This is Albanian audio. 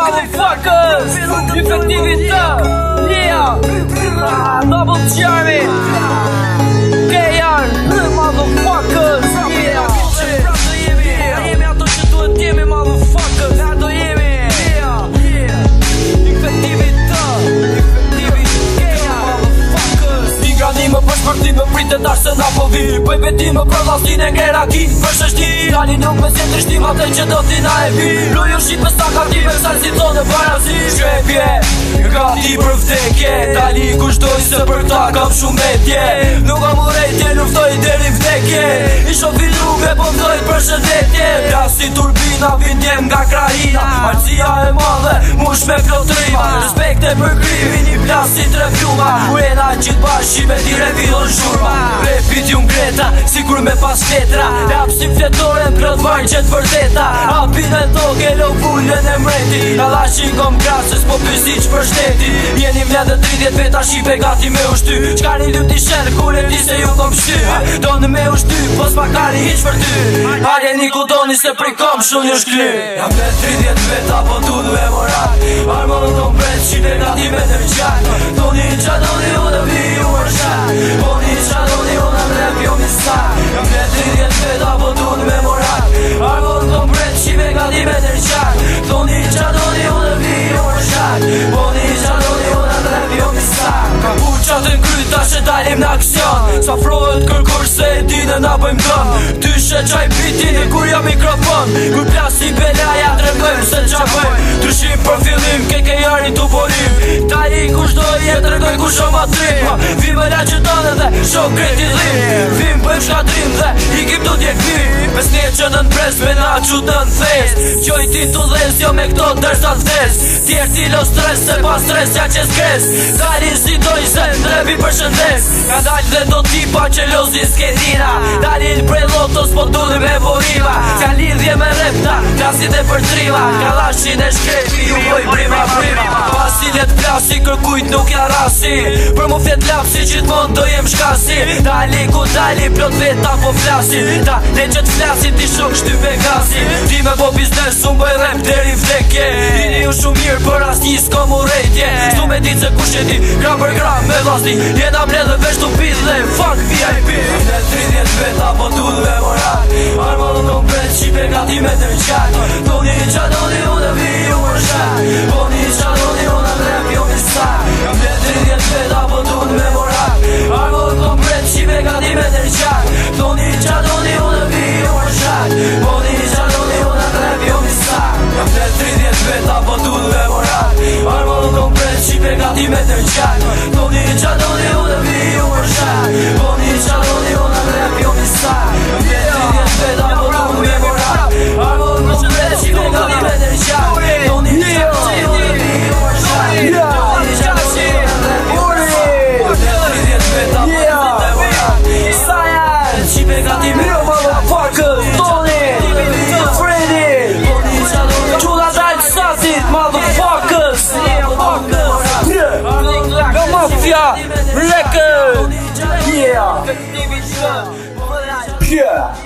motherfuckers. Effektivita. Yeah. Double Jeremy. KR. Motherfuckers. Yeah. Jemi ato që duhet jemi motherfuckers. Ato jemi. Yeah. Effektivita. Një për shpërtime pritet ashtë se na po vi Pëj betime për lastin e ngera ki Për shështi Tani nuk me zjetë rishtim atë që do t'i na e vi Lujo shqipe sa ka ti me sërë si tonë e parazi Shkrepje Ka ti për vdekje Tani kushtoj se për ta kam shumetje Nuk kam urejtje luftoj deri vdekje Isho fillu me po vdoj për shëndetje Plasi turbina vindjem nga krahina Marcia e madhe mush me klotrima Respekte për krimin i plasi tre fjuma Urena qitë bashkime dire vidon shurma Repit ju ngreta, sigur me pas letra Rap si fletore plot varnë qëtë vërdeta Apin e toke lo vullën e mreti Alashin kom krasës po pysiq për shteti Jeni mledhe 30 veta shipe gati me ushty Qka një luti shenë kur e ti se ju kom shty Donë me ushty, pos makari hiq për ty Hare një ku doni se pri kom shumë një shkly Jam me 30 veta po tu du e morat Armonë kom pret shipe gati me tërqat Doni qa doni u dhe vi u mërshak Oni qa doni u në mrep jo misak Jam me 30 veta po tu du e morat Armonë kom pret shipe gati me tërqat Doni qa doni u dhe vi u mërshak Oni qa doni u në mrep jo misak Ka buqat në kryt ta që dalim në aksion Sa frohet kërkur se e dine na bëjmë dëm Tyshe qaj pitin e kur ja mikrofon Kur plasi belaja tregojmë se qa bëjmë Tryshim për fillim keke jari tu borim Tali kush doj e tregoj kush o ma trim Vime la që tonë dhe shok kreti dhim Vim bëjmë shkatrim dhe ikim do t'jek vim Pes një që në pres me na që të në thes Qoj ti t'u dhes jo me këto dërsa t'des Tjerë si lo stres se pas stres ja që s'kres Dalin si doj se ndrepi për shëndes Ka dal dhe do tipa që lozi s'kedina Dalin prej lotos po duni me borima Ka lidhje me repta, klasit e për trima Kalashin e shkrepi ju boj prima Pasilet plasi kërkujt nuk ja rasi Për mu fjet lapsi gjithmon do jem shkasi Dali ku dali plot veta po flasi Ta le që t'flasi ti shok shtype gasi Ti me po biznes unë bëj rap deri vdekje Dini ju shumë mirë për as një s'kom u rejtje Shtu me dit se kush e di gram për gram me vlasni Jena mre dhe vesh t'u pid dhe fuck VIP Në 30 veta po tu du e morat Armonë kom pret shipe gati me tërqat Doni qa doni u dhe vi u mërshak Doni qa doni u në mrep jo misak Jam në 30 veta po tu du e morat Armonë kom pret shipe gati me tërqat Doni qa doni u dhe vi u mërshak Doni qa doni u në mrep jo misak Jam në 30 veta po tu du e morat Armonë kom pret shipe gati me tërqat Doni qa doni u dhe vi u mërshak Doni qa doni u në mrep jo misak Jam në 30 veta po tu du e morat Armonë kom pret shipe gati me tërqat Doni qa doni u dhe vi u mërshak Doni qa doni u në mrep jo misak Jam në 30 veta po tu du e morat Sajan shipe gati me tërqat Tony Freddy Qula dajt sasit motherfuckers Ga mafia record Yeah